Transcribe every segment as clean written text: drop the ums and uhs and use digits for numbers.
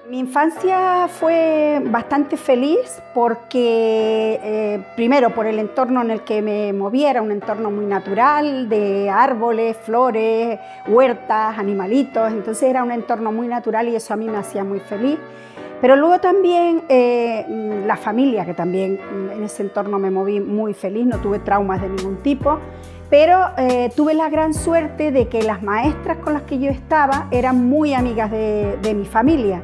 Mi infancia fue bastante feliz porque, primero, por el entorno en el que me movía, era un entorno muy natural, de árboles, flores, huertas, animalitos, entonces era un entorno muy natural y eso a mí me hacía muy feliz. Pero luego también la familia, que también en ese entorno me moví muy feliz, no tuve traumas de ningún tipo, pero tuve la gran suerte de que las maestras con las que yo estaba eran muy amigas de mi familia.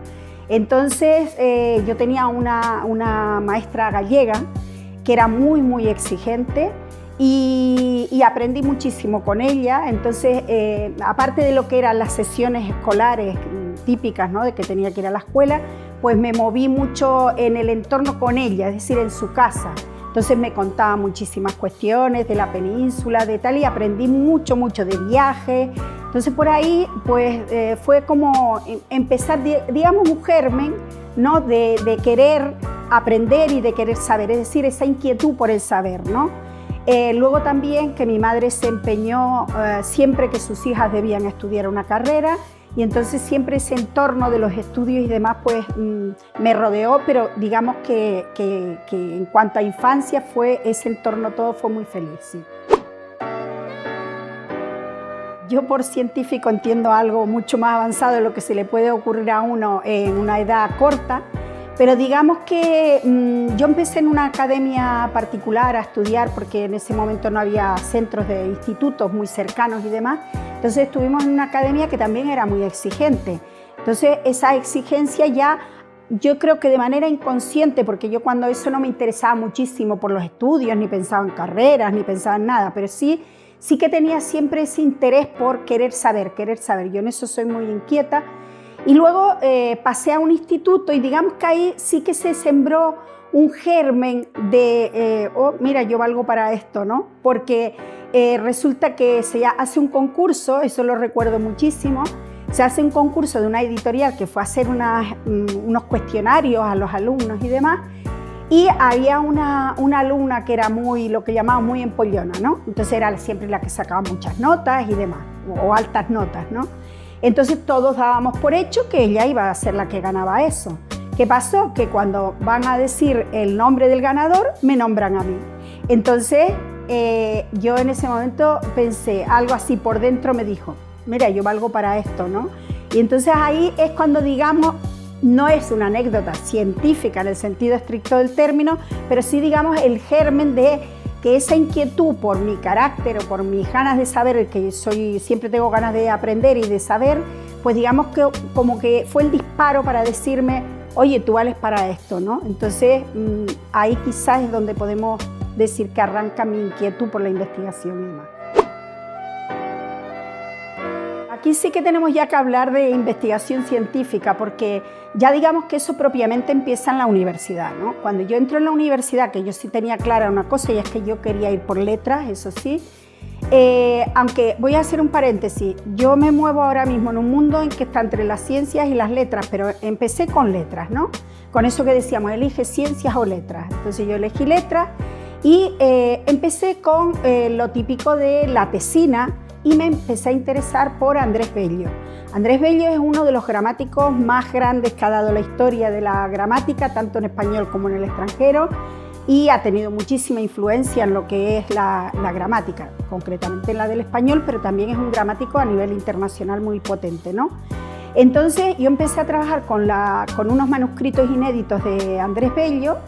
Entonces yo tenía una maestra gallega que era muy exigente y aprendí muchísimo con ella. Entonces aparte de lo que eran las sesiones escolares típicas, ¿no?, de que tenía que ir a la escuela, pues me moví mucho en el entorno con ella, es decir, en su casa. Entonces me contaba muchísimas cuestiones de la península, de tal, y aprendí mucho de viaje. Entonces por ahí pues fue como empezar, digamos, un germen, ¿no?, de querer aprender y de querer saber, es decir, esa inquietud por el saber, ¿no? Luego también que mi madre se empeñó siempre que sus hijas debían estudiar una carrera, y entonces siempre ese entorno de los estudios y demás pues me rodeó, pero digamos que en cuanto a infancia ese entorno todo fue muy feliz, sí. Yo por científico entiendo algo mucho más avanzado de lo que se le puede ocurrir a uno en una edad corta, pero digamos que yo empecé en una academia particular a estudiar porque en ese momento no había centros de institutos muy cercanos y demás. Entonces estuvimos en una academia que también era muy exigente. Entonces esa exigencia ya, yo creo que de manera inconsciente, porque yo cuando eso no me interesaba muchísimo por los estudios, ni pensaba en carreras, ni pensaba en nada, pero sí que tenía siempre ese interés por querer saber. Yo en eso soy muy inquieta. Y luego pasé a un instituto y digamos que ahí sí que se sembró un germen de, oh, mira, yo valgo para esto, ¿no? Porque resulta que se hace un concurso, eso lo recuerdo muchísimo, se hace un concurso de una editorial que fue a hacer unos cuestionarios a los alumnos y demás, y había una alumna que era lo que llamamos muy empollona, ¿no? Entonces era siempre la que sacaba muchas notas y demás, o altas notas, ¿no? Entonces todos dábamos por hecho que ella iba a ser la que ganaba eso. ¿Qué pasó? Que cuando van a decir el nombre del ganador, me nombran a mí. Entonces yo en ese momento pensé, algo así por dentro me dijo, mira, yo valgo para esto, ¿no? Y entonces ahí es cuando, digamos, no es una anécdota científica en el sentido estricto del término, pero sí, digamos, el germen de que esa inquietud por mi carácter o por mis ganas de saber, que siempre tengo ganas de aprender y de saber, pues digamos que como que fue el disparo para decirme, oye, tú vales para esto, ¿no? Entonces ahí quizás es donde podemos decir que arranca mi inquietud por la investigación y demás. Aquí sí que tenemos ya que hablar de investigación científica, porque ya digamos que eso propiamente empieza en la universidad, ¿no? Cuando yo entro en la universidad, que yo sí tenía clara una cosa, y es que yo quería ir por letras, eso sí, aunque voy a hacer un paréntesis, yo me muevo ahora mismo en un mundo en que está entre las ciencias y las letras, pero empecé con letras, ¿no? Con eso que decíamos, elige ciencias o letras. Entonces yo elegí letras y empecé con lo típico de la tesina, y me empecé a interesar por Andrés Bello. Andrés Bello es uno de los gramáticos más grandes que ha dado la historia de la gramática, tanto en español como en el extranjero, y ha tenido muchísima influencia en lo que es la gramática, concretamente en la del español, pero también es un gramático a nivel internacional muy potente, ¿no? Entonces yo empecé a trabajar con unos manuscritos inéditos de Andrés Bello,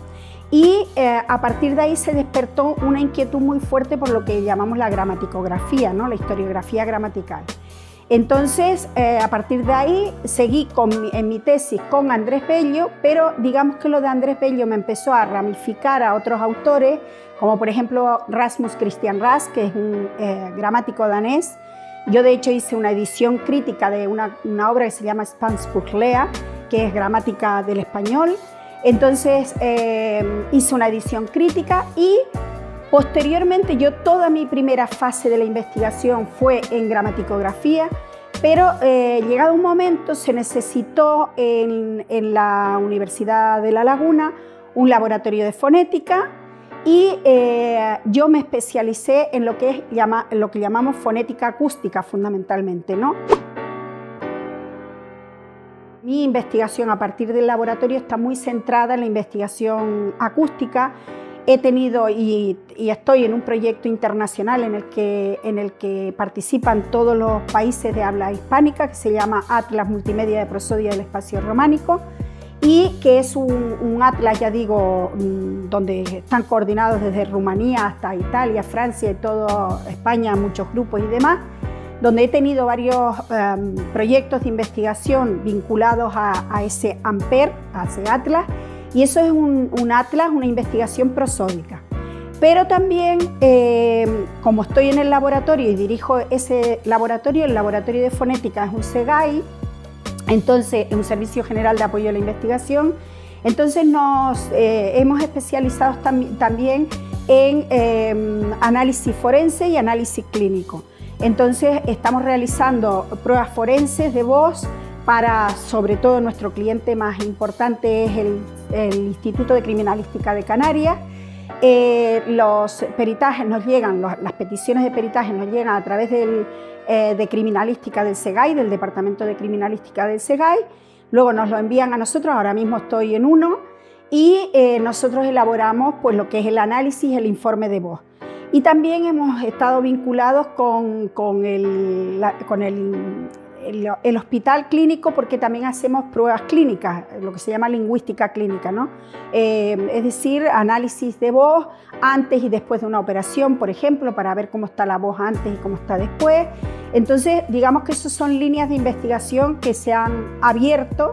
y a partir de ahí se despertó una inquietud muy fuerte por lo que llamamos la gramaticografía, ¿no?, la historiografía gramatical. Entonces, a partir de ahí seguí en mi tesis con Andrés Bello, pero digamos que lo de Andrés Bello me empezó a ramificar a otros autores, como por ejemplo Rasmus Christian Rask, que es un gramático danés. Yo de hecho hice una edición crítica de una obra que se llama Spanskundlea, que es gramática del español. Entonces hice una edición crítica y posteriormente toda mi primera fase de la investigación fue en gramaticografía, pero llegado un momento se necesitó en la Universidad de La Laguna un laboratorio de fonética y yo me especialicé en lo que llamamos fonética acústica fundamentalmente, ¿no? Mi investigación a partir del laboratorio está muy centrada en la investigación acústica. He tenido y estoy en un proyecto internacional en el que participan todos los países de habla hispánica, que se llama Atlas Multimedia de Prosodia del Espacio Románico, y que es un atlas, ya digo, donde están coordinados desde Rumanía hasta Italia, Francia y toda España, muchos grupos y demás, donde he tenido varios proyectos de investigación vinculados a ese AMPER, a ese atlas, y eso es un atlas, una investigación prosódica. Pero también, como estoy en el laboratorio y dirijo ese laboratorio, el Laboratorio de Fonética es un SEGAI, entonces es un Servicio General de Apoyo a la Investigación, entonces nos hemos especializado también en análisis forense y análisis clínico. Entonces estamos realizando pruebas forenses de voz para, sobre todo, nuestro cliente más importante es el Instituto de Criminalística de Canarias. Los peritajes nos llegan, las peticiones de peritaje nos llegan a través de criminalística del SEGAI, del Departamento de Criminalística del SEGAI. Luego nos lo envían a nosotros, ahora mismo estoy en uno, y nosotros elaboramos pues, lo que es el análisis, el informe de voz. Y también hemos estado vinculados con el hospital clínico, porque también hacemos pruebas clínicas, lo que se llama lingüística clínica, ¿no? Es decir, análisis de voz antes y después de una operación, por ejemplo, para ver cómo está la voz antes y cómo está después. Entonces, digamos que esas son líneas de investigación que se han abierto,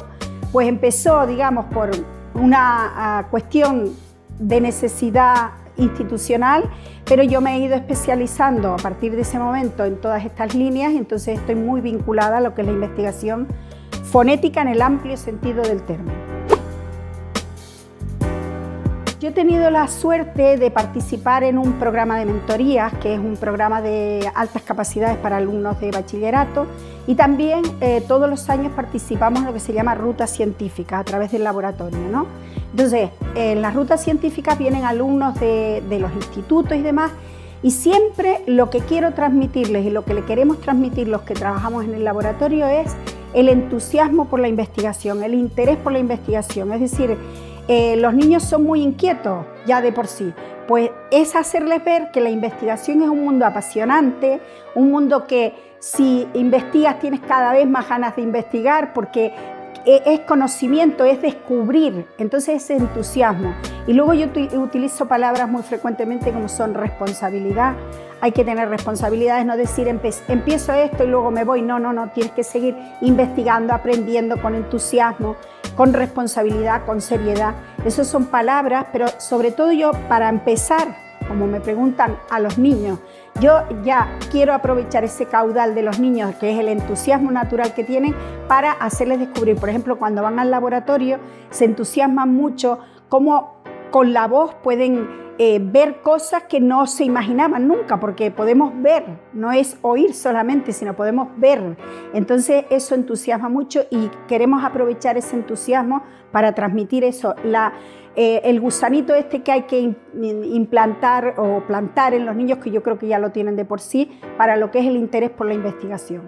pues empezó, digamos, por una cuestión de necesidad institucional, pero yo me he ido especializando a partir de ese momento en todas estas líneas, y entonces estoy muy vinculada a lo que es la investigación fonética en el amplio sentido del término. Yo he tenido la suerte de participar en un programa de mentorías, que es un programa de altas capacidades para alumnos de bachillerato, y también todos los años participamos en lo que se llama rutas científicas a través del laboratorio, ¿no? Entonces, en las rutas científicas vienen alumnos de los institutos y demás, y siempre lo que quiero transmitirles y lo que le queremos transmitir los que trabajamos en el laboratorio es el entusiasmo por la investigación, el interés por la investigación. Es decir, los niños son muy inquietos ya de por sí, pues es hacerles ver que la investigación es un mundo apasionante, un mundo que si investigas tienes cada vez más ganas de investigar, porque es conocimiento, es descubrir, entonces ese entusiasmo. Y luego yo utilizo palabras muy frecuentemente como son responsabilidad. Hay que tener responsabilidades, no decir empiezo esto y luego me voy. No, tienes que seguir investigando, aprendiendo con entusiasmo, con responsabilidad, con seriedad. Esas son palabras, pero sobre todo yo, para empezar, como me preguntan a los niños, yo ya quiero aprovechar ese caudal de los niños, que es el entusiasmo natural que tienen, para hacerles descubrir. Por ejemplo, cuando van al laboratorio se entusiasman mucho cómo con la voz pueden ver cosas que no se imaginaban nunca, porque podemos ver, no es oír solamente, sino podemos ver. Entonces eso entusiasma mucho y queremos aprovechar ese entusiasmo para transmitir eso. El gusanito este que hay que implantar o plantar en los niños, que yo creo que ya lo tienen de por sí, para lo que es el interés por la investigación.